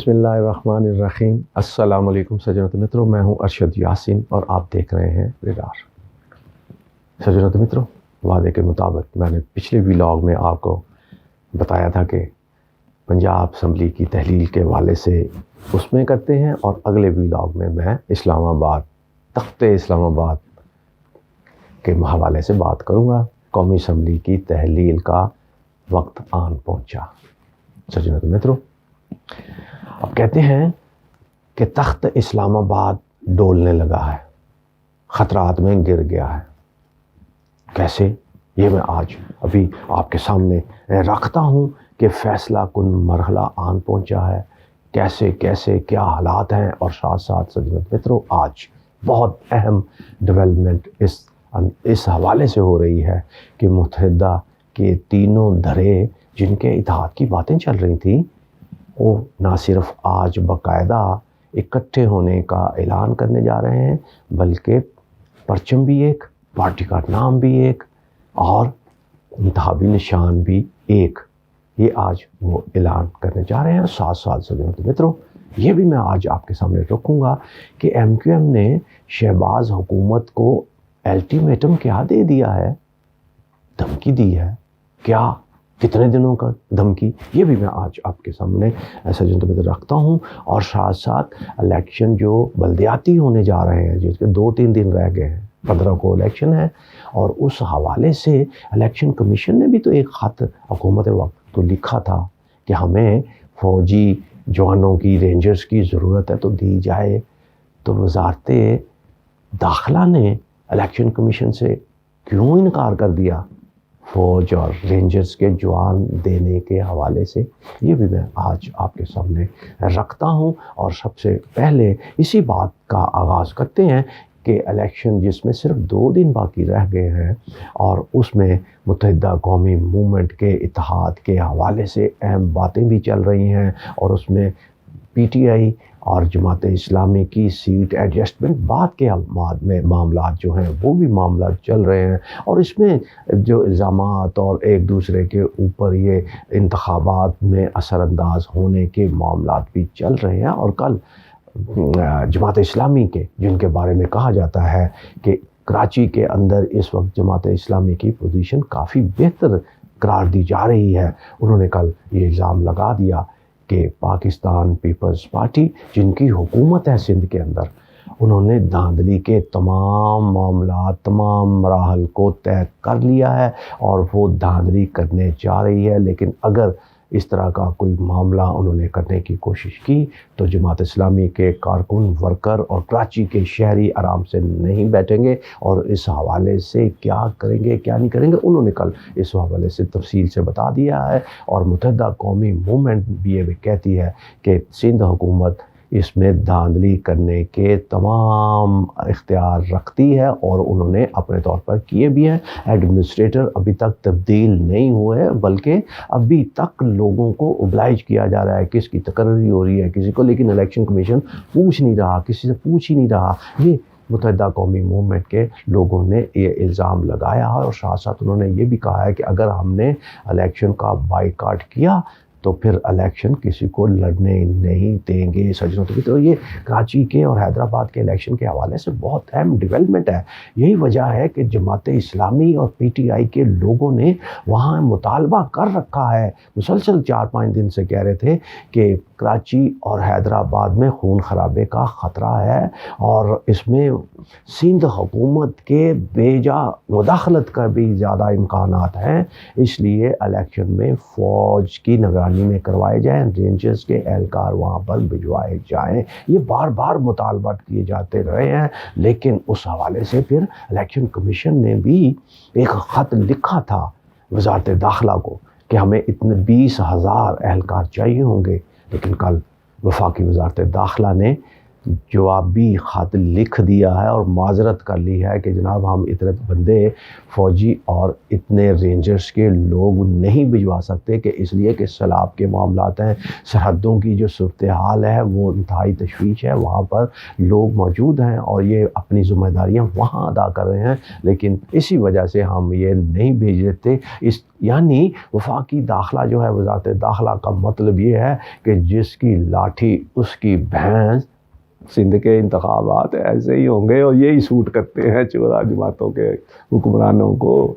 بسم اللہ الرحمن الرحیم۔ السلام علیکم سجنت متروں، میں ہوں ارشد یاسین اور آپ دیکھ رہے ہیں ریڈار۔ سجنت متروں، وعدے کے مطابق میں نے پچھلے ویلاگ میں آپ کو بتایا تھا کہ پنجاب اسمبلی کی تحلیل کے حوالے سے اس میں کرتے ہیں، اور اگلے ویلاگ میں اسلام آباد، تخت اسلام آباد کے حوالے سے بات کروں گا۔ قومی اسمبلی کی تحلیل کا وقت آن پہنچا۔ سجنت متروں، اب کہتے ہیں کہ تخت اسلام آباد ڈولنے لگا ہے، خطرات میں گر گیا ہے۔ کیسے؟ یہ میں آج ابھی آپ کے سامنے رکھتا ہوں کہ فیصلہ کن مرحلہ آن پہنچا ہے، کیسے کیا حالات ہیں، اور ساتھ ساتھ سجنت متروں آج بہت اہم ڈیولپمنٹ اس حوالے سے ہو رہی ہے کہ متحدہ کے تینوں دھڑے جن کے اتحاد کی باتیں چل رہی تھیں، وہ نہ صرف آج باقاعدہ اکٹھے ہونے کا اعلان کرنے جا رہے ہیں، بلکہ پرچم بھی ایک، پارٹی کا نام بھی ایک، اور انتخابی نشان بھی ایک، یہ آج وہ اعلان کرنے جا رہے ہیں۔ ساتھ ساتھ سجنت متروں، یہ بھی میں آج آپ کے سامنے رکھوں گا کہ ایم کیو ایم نے شہباز حکومت کو الٹیمیٹم کیا دے دیا ہے، دھمکی دی ہے، کیا کتنے دنوں کا دھمکی، یہ بھی میں آج آپ کے سامنے سجنت متروں رکھتا ہوں۔ اور ساتھ ساتھ الیکشن جو بلدیاتی ہونے جا رہے ہیں، جس کے 2-3 دن رہ گئے ہیں، 15 کو الیکشن ہے، اور اس حوالے سے الیکشن کمیشن نے بھی تو ایک خط حکومت وقت کو لکھا تھا کہ ہمیں فوجی جوانوں کی، رینجرز کی ضرورت ہے تو دی جائے۔ تو وزارت داخلہ نے الیکشن کمیشن سے کیوں انکار کر دیا فوج اور رینجرز کے جوان دینے کے حوالے سے؟ یہ بھی میں آج آپ کے سامنے رکھتا ہوں۔ اور سب سے پہلے اسی بات کا آغاز کرتے ہیں کہ الیکشن جس میں صرف 2 دن باقی رہ گئے ہیں، اور اس میں متحدہ قومی موومنٹ کے اتحاد کے حوالے سے اہم باتیں بھی چل رہی ہیں، اور اس میں پی ٹی آئی اور جماعت اسلامی کی سیٹ ایڈجسٹمنٹ بعد کے معاملات جو ہیں وہ بھی معاملات چل رہے ہیں، اور اس میں جو الزامات اور ایک دوسرے کے اوپر یہ انتخابات میں اثر انداز ہونے کے معاملات بھی چل رہے ہیں۔ اور کل جماعت اسلامی کے، جن کے بارے میں کہا جاتا ہے کہ کراچی کے اندر اس وقت جماعت اسلامی کی پوزیشن کافی بہتر قرار دی جا رہی ہے، انہوں نے کل یہ الزام لگا دیا کہ پاکستان پیپلز پارٹی، جن کی حکومت ہے سندھ کے اندر، انہوں نے دھاندلی کے تمام معاملات، تمام مراحل کو طے کر لیا ہے، اور وہ دھاندلی کرنے جا رہی ہے۔ لیکن اگر اس طرح کا کوئی معاملہ انہوں نے کرنے کی کوشش کی تو جماعت اسلامی کے کارکن، ورکر اور کراچی کے شہری آرام سے نہیں بیٹھیں گے، اور اس حوالے سے کیا کریں گے کیا نہیں کریں گے انہوں نے کل اس حوالے سے تفصیل سے بتا دیا ہے۔ اور متحدہ قومی موومنٹ بھی یہ کہتی ہے کہ سندھ حکومت اس میں دھاندلی کرنے کے تمام اختیار رکھتی ہے، اور انہوں نے اپنے طور پر کیے بھی ہیں۔ ایڈمنسٹریٹر ابھی تک تبدیل نہیں ہوئے ہیں، بلکہ ابھی تک لوگوں کو اوبلائج کیا جا رہا ہے، کس کی تقرری ہو رہی ہے کسی کو، لیکن الیکشن کمیشن پوچھ نہیں رہا، کسی سے پوچھ ہی نہیں رہا۔ یہ متحدہ قومی موومنٹ کے لوگوں نے یہ الزام لگایا ہے، اور ساتھ ساتھ انہوں نے یہ بھی کہا ہے کہ اگر ہم نے الیکشن کا بائیکاٹ کیا تو پھر الیکشن کسی کو لڑنے نہیں دیں گے۔ سجنوں تو یہ کراچی کے اور حیدرآباد کے الیکشن کے حوالے سے بہت اہم ڈیولپمنٹ ہے۔ یہی وجہ ہے کہ جماعت اسلامی اور پی ٹی آئی کے لوگوں نے وہاں مطالبہ کر رکھا ہے، مسلسل 4-5 دن سے کہہ رہے تھے کہ کراچی اور حیدرآباد میں خون خرابے کا خطرہ ہے، اور اس میں سندھ حکومت کے بیجا مداخلت کا بھی زیادہ امکانات ہیں، اس لیے الیکشن میں فوج کی نگرانی میں کروائے جائیں، رینجرز کے اہلکار وہاں پر بھجوائے جائیں۔ یہ بار بار مطالبات کیے جاتے رہے ہیں، لیکن اس حوالے سے پھر الیکشن کمیشن نے بھی ایک خط لکھا تھا وزارت داخلہ کو کہ ہمیں اتنے 20,000 اہلکار چاہیے ہوں گے، لیکن کل وفاقی وزارت داخلہ نے جوابی خط لکھ دیا ہے اور معذرت کر لی ہے کہ جناب ہم اتنے بندے فوجی اور اتنے رینجرز کے لوگ نہیں بھجوا سکتے، کہ اس لیے کہ سیلاب کے معاملات ہیں، سرحدوں کی جو صورتحال ہے وہ انتہائی تشویش ہے، وہاں پر لوگ موجود ہیں اور یہ اپنی ذمہ داریاں وہاں ادا کر رہے ہیں، لیکن اسی وجہ سے ہم یہ نہیں بھیج دیتے۔ یعنی وفاقی داخلہ جو ہے، وزارت داخلہ کا مطلب یہ ہے کہ جس کی لاٹھی اس کی بھینس۔ سندھ کے انتخابات ایسے ہی ہوں گے اور یہی سوٹ کرتے ہیں چودہ جماعتوں کے حکمرانوں کو۔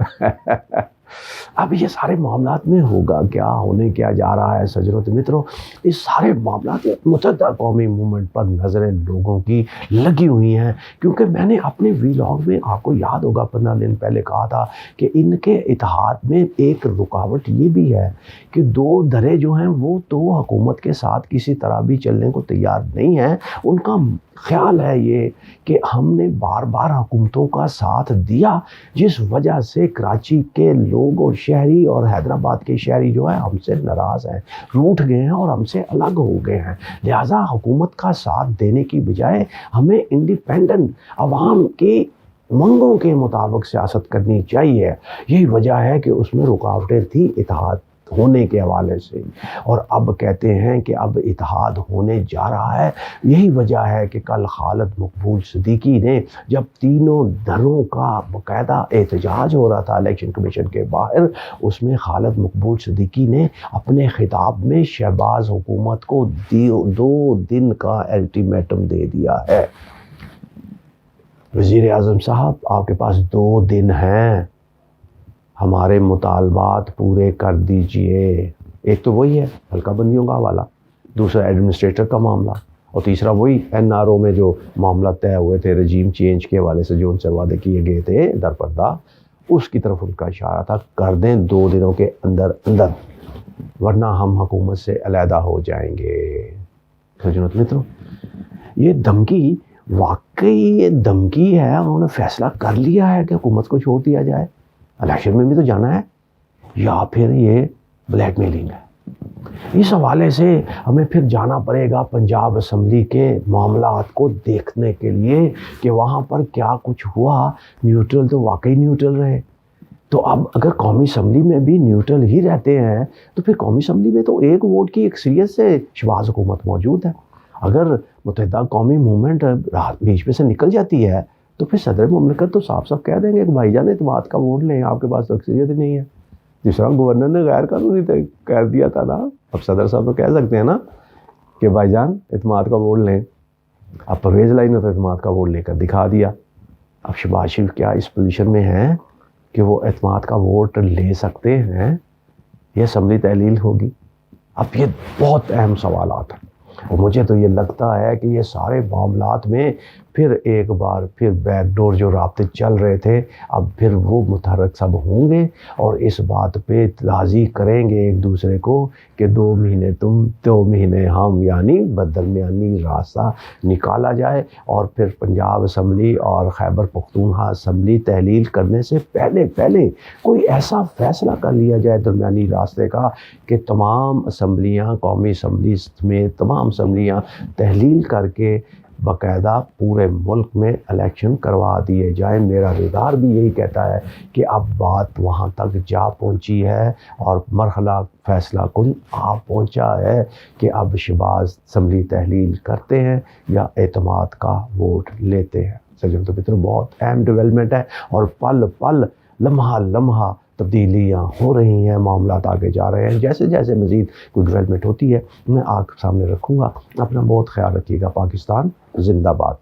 اب یہ سارے معاملات میں ہوگا کیا، ہونے کیا جا رہا ہے سجنوں متروں، اس سارے معاملات متحدہ قومی موومنٹ پر نظریں لوگوں کی لگی ہوئی ہیں، کیونکہ میں نے اپنے ویلاگ میں آپ کو یاد ہوگا 15 دن پہلے کہا تھا کہ ان کے اتحاد میں ایک رکاوٹ یہ بھی ہے کہ دو دھڑے جو ہیں وہ تو حکومت کے ساتھ کسی طرح بھی چلنے کو تیار نہیں ہیں۔ ان کا خیال ہے یہ کہ ہم نے بار بار حکومتوں کا ساتھ دیا، جس وجہ سے کراچی کے لوگ اور شہری اور حیدرآباد کے شہری جو ہیں ہم سے ناراض ہیں، روٹھ گئے ہیں اور ہم سے الگ ہو گئے ہیں۔ لہٰذا حکومت کا ساتھ دینے کی بجائے ہمیں انڈیپینڈنٹ عوام کی منگوں کے مطابق سیاست کرنی چاہیے۔ یہی وجہ ہے کہ اس میں رکاوٹیں تھیں اتحاد ہونے کے حوالے سے، اور اب کہتے ہیں کہ اب اتحاد ہونے جا رہا ہے۔ یہی وجہ ہے کہ کل خالد مقبول صدیقی نے جب تینوں دھڑوں کا باقاعدہ احتجاج ہو رہا تھا الیکشن کمیشن کے باہر، اس میں خالد مقبول صدیقی نے اپنے خطاب میں شہباز حکومت کو 2 دن کا الٹیمیٹم دے دیا ہے۔ وزیر اعظم صاحب، آپ کے پاس 2 دن ہیں، ہمارے مطالبات پورے کر دیجئے۔ ایک تو وہی ہے حلقہ بندیوں کا حوالہ، دوسرا ایڈمنسٹریٹر کا معاملہ، اور تیسرا وہی NRO میں جو معاملہ طے ہوئے تھے رجیم چینج کے حوالے سے جو ان سے وعدے کیے گئے تھے درپردہ، اس کی طرف ان کا اشارہ تھا، کر دیں 2 دنوں کے اندر اندر، ورنہ ہم حکومت سے علیحدہ ہو جائیں گے۔ سجنوں متروں، یہ دھمکی واقعی یہ دھمکی ہے، انہوں نے فیصلہ کر لیا ہے کہ حکومت کو چھوڑ دیا جائے، الیکشن میں بھی تو جانا ہے، یا پھر یہ بلیک میلنگ ہے؟ اس حوالے سے ہمیں پھر جانا پڑے گا پنجاب اسمبلی کے معاملات کو دیکھنے کے لیے کہ وہاں پر کیا کچھ ہوا۔ نیوٹرل تو واقعی نیوٹرل رہے، تو اب اگر قومی اسمبلی میں بھی نیوٹرل ہی رہتے ہیں تو پھر قومی اسمبلی میں تو ایک ووٹ کی اکثریت سے شہباز حکومت موجود ہے۔ اگر متحدہ قومی موومنٹ بیچ میں سے نکل جاتی ہے تو پھر صدر مملکت تو صاف صاف کہہ دیں گے کہ بھائی جان اعتماد کا ووٹ لیں، آپ کے پاس تو اکثریت ہی نہیں ہے، جس طرح گورنر نے غیر قانونی کہہ دیا تھا نا، اب صدر صاحب تو کہہ سکتے ہیں نا کہ بھائی جان اعتماد کا ووٹ لیں۔ اب پرویز لائی نے تو اعتماد کا ووٹ لے کر دکھا دیا۔ اب شہباز شریف کیا اس پوزیشن میں ہیں کہ وہ اعتماد کا ووٹ لے سکتے ہیں؟ یہ اسمبلی تحلیل ہوگی۔ اب یہ بہت اہم سوالات ہیں، اور مجھے تو یہ لگتا ہے کہ یہ سارے معاملات میں پھر ایک بار پھر بیک ڈور جو رابطے چل رہے تھے اب پھر وہ متحرک سب ہوں گے اور اس بات پہ راضی کریں گے ایک دوسرے کو کہ 2 مہینے تم 2 مہینے ہم، یعنی بدرمیانی راستہ نکالا جائے، اور پھر پنجاب اسمبلی اور خیبر پختونخوا اسمبلی تحلیل کرنے سے پہلے کوئی ایسا فیصلہ کر لیا جائے درمیانی راستے کا کہ تمام اسمبلیاں، قومی اسمبلی میں تمام اسمبلیاں تحلیل کر کے باقاعدہ پورے ملک میں الیکشن کروا دیے جائیں۔ میرا ردار بھی یہی کہتا ہے کہ اب بات وہاں تک جا پہنچی ہے اور مرحلہ فیصلہ کن آ پہنچا ہے کہ اب شہباز اسمبلی تحلیل کرتے ہیں یا اعتماد کا ووٹ لیتے ہیں۔ سجن تو متروں، بہت اہم ڈیولپمنٹ ہے اور پل پل لمحہ تبدیلیاں ہو رہی ہیں، معاملات آگے جا رہے ہیں۔ جیسے جیسے مزید کوئی ڈیولپمنٹ ہوتی ہے میں آپ کے سامنے رکھوں گا۔ اپنا بہت خیال رکھیے گا۔ پاکستان زندہ باد۔